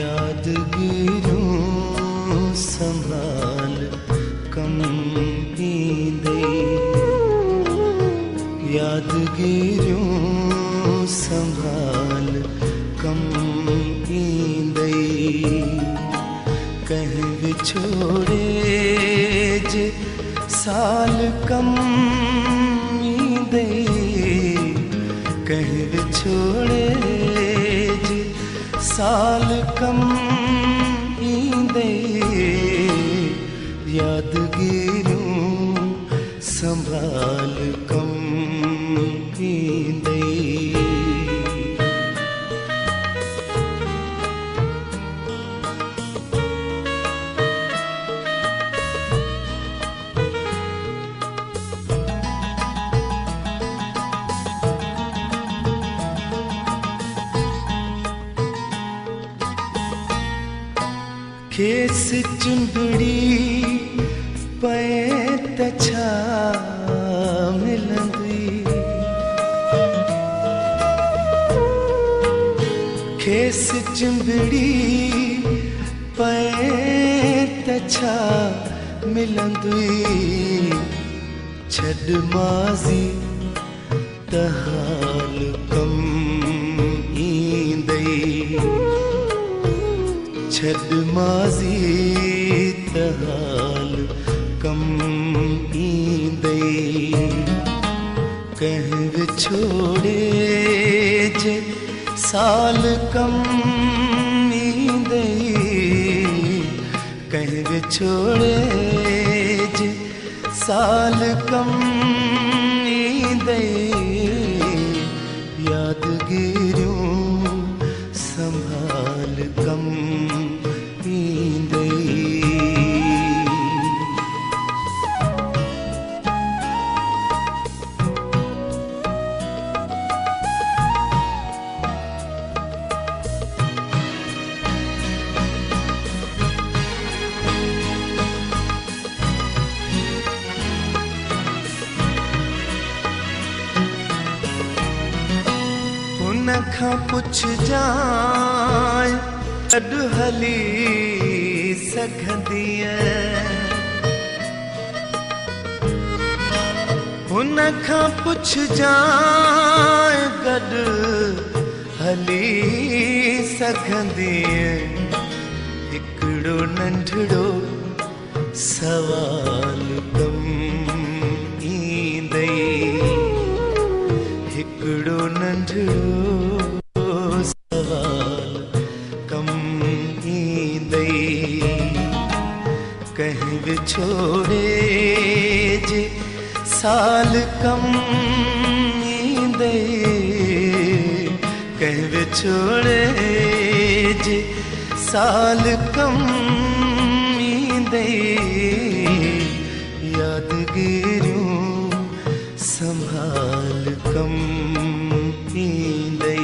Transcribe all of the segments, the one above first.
यादगिरूं संभाल कम ईंदे, यादगिरूं संभाल कम ईंदे, कहीं विछोड़े जे साल कम ईंदे, कहीं विछोड़े जे साल कम ईंदे, यादगिरूं संभाल कम ईंदे। खेस चुंबड़ी पए त छा मिलंदी, खेस चुंबड़ी पए त छा मिलंदी, छॾ माज़ी त हाल कम ईंदे, छॾ माज़ी त हाल कम ईंदे, कंहिं विछोड़े जे साल कम ईंदे, कंहिं विछोड़े जे साल कम ईंदे, यादगिरूं संभाल कम ईंदे। हुन खां पुछजांइ गॾु हली सघंदीअ, हुन खां पुछजांइ गॾु हली सघंदीअ, हिकिड़ो नंढड़ो सवाल कम ईंदे, हिकिड़ो नंढड़ो सवाल कम ईंदे, कहीं विछोड़े जे साल कम ईंदे, कहीं विछोड़े जे साल कम ईंदे, यादगिरूं संभाल कम ईंदे।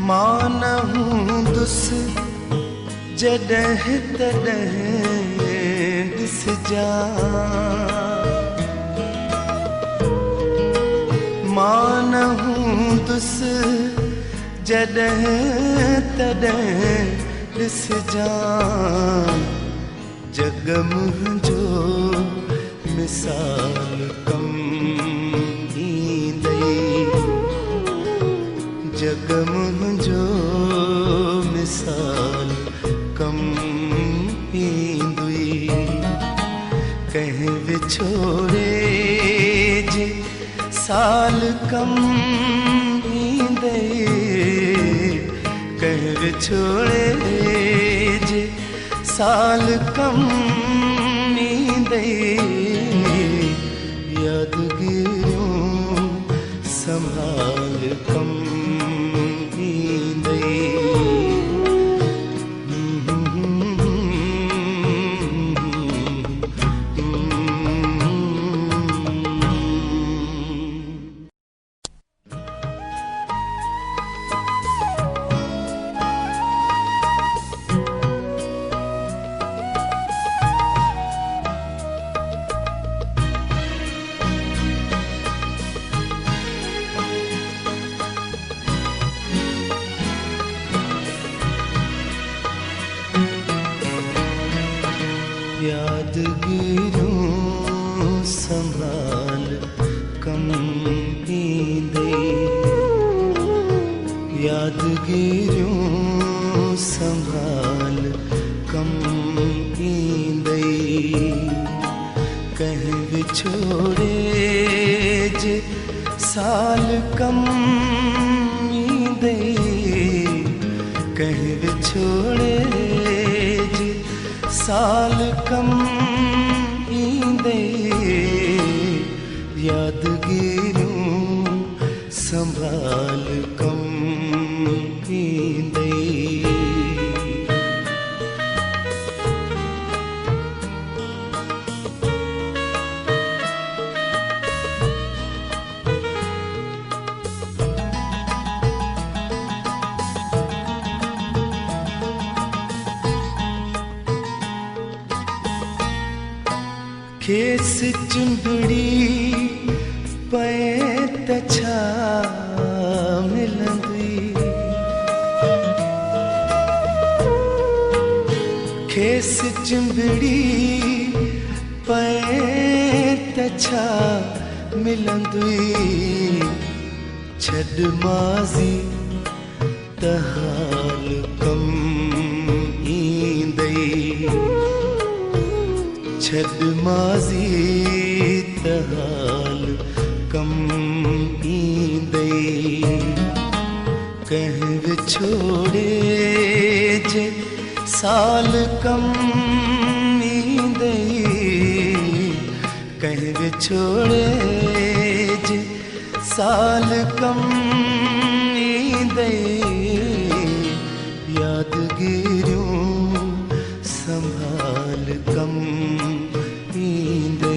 मां न हूंदुसि जॾहिं तॾहिं ॾिसजां, मां न हूंदुसि जॾहिं तॾहिं ॾिसजां, जग मुंहिंजो मिसाल कम ईंदे, जग मुंहिंजो मिसाल कम ईंदुई, कहीं विछोड़े जे साल कम ईंदे, कहीं विछोड़े जे साल कम ईंदे, यादगिरूं संभाल कम ईंदे। यादगिरियों संभाल कम नींदे, यादगिरियों संभाल कम नींदे, कहीं विछोड़े जे साल कम नींदे, कहीं विछोड़े जे साल कम नींदे, यादगिरियों संभाल कम नींदे। खेस चुंबड़ी पे तछा मिलंदी, खेस चुंबड़ी पे तछा मिलंदी, छड माज़ी तहाल कम ईंदई, छड माज़ी तहाल कम ईंदे, कहीं विछोड़े जे साल कम ईंदे, कहीं विछोड़े जे साल कम ईंदे, यादगिरियों संभाल कम ईंदे।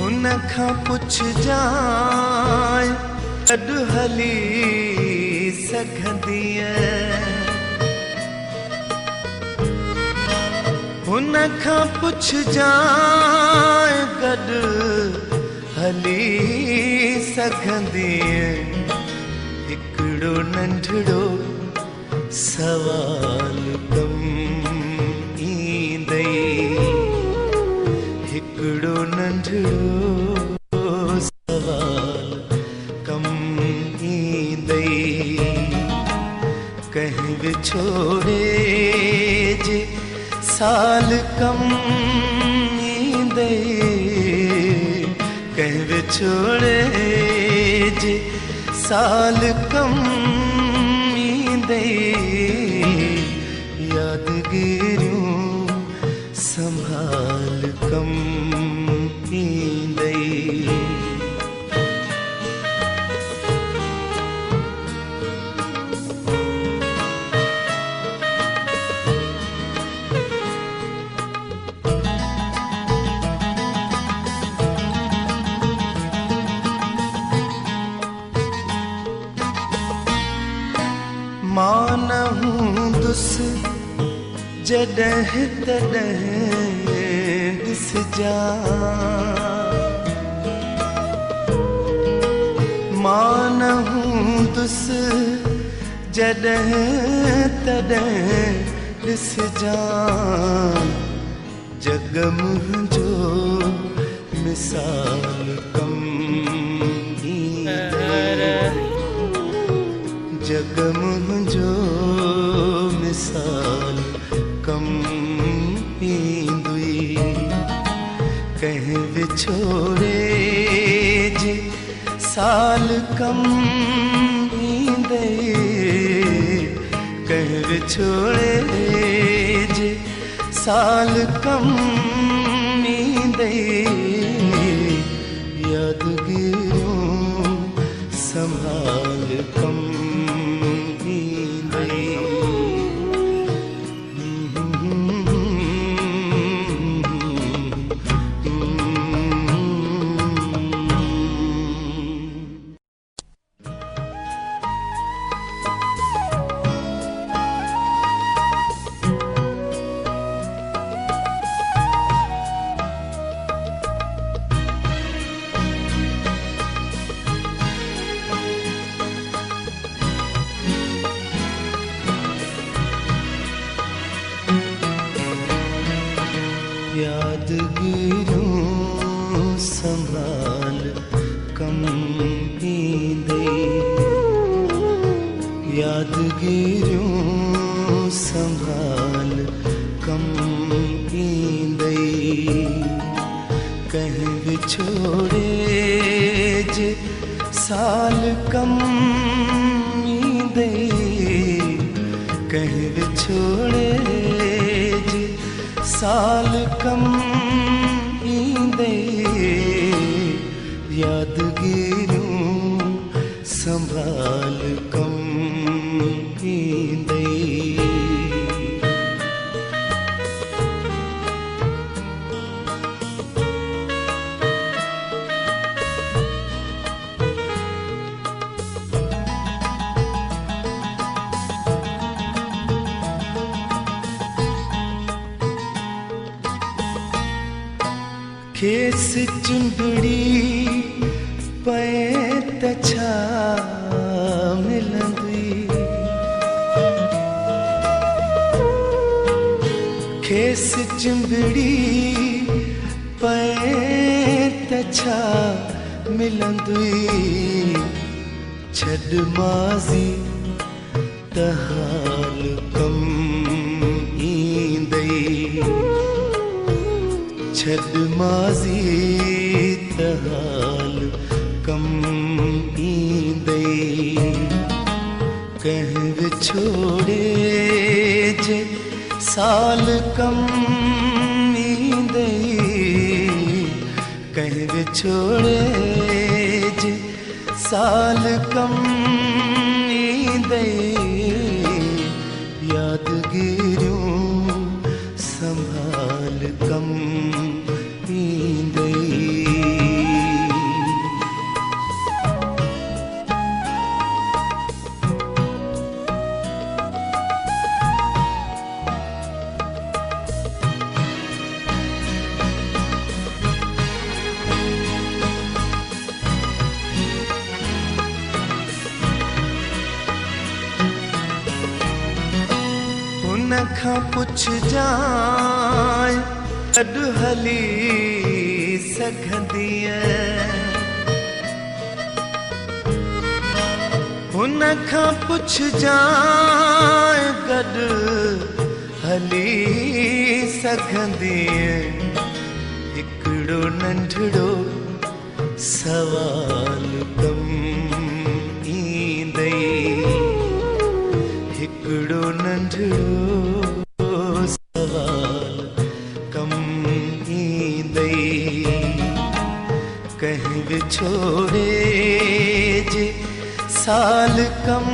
उनखां पुछ जाए गॾु हली सघंदीअ, उनखां पुछ जाए गॾु हली सघंदीअ, हिकिड़ो नंढड़ो सवाल कम ईंदई, हिकिड़ो नंढड़ो सवाल कम ईंदई, कहीं विछोड़े जे साल कम ईंदे, कहीं विछोड़े जे साल कम ईंदे, यादगिरियों संभाल कम ईंदे। मां न हूंदुस जॾहिं तॾहिं ॾिसजा, मां न हूंदुस जॾहिं तॾहिं ॾिसजा, जग मुंहिंजो मिसाल कम ईंदे, जग मुंहिंजो मिसाल कम ईंदुई, कहीं विछोड़े जे साल कम ईंदे, कहीं विछोड़े जे साल कम ईंदे, यादगिरियों संभाल कम यादगिरूं संभाल कम ईंदे, यादगिरूं संभाल कम ईंदे, कहीं विछोड़े जे साल कम ईंदे, कहीं विछोड़े जे साल कम ईंदे, यादगिरूं संभाल कम ईंदे। खेस चुंबड़ी पए त छा मिलंदी, खेस चुंबड़ी पए त छा मिलंदी, छॾ माज़ी त हाल कम ईंदे, छॾ माज़ी त हाल कम ईंदे, कंहिं विछोड़े जे साल कम ईंदे, कंहिं विछोड़े जे साल कम ईंदे, यादगिरूं संभाल कम ईंदे। हुन खां पुछजांइ गॾु हली सघंदीअ, हुन खां पुछजांइ गॾु हली सघंदीअ, हिकिड़ो नंढड़ो सवाल कम ईंदे, हिकिड़ो नंढड़ो सवाल कम ईंदे, कहीं विछोड़े जे साल कम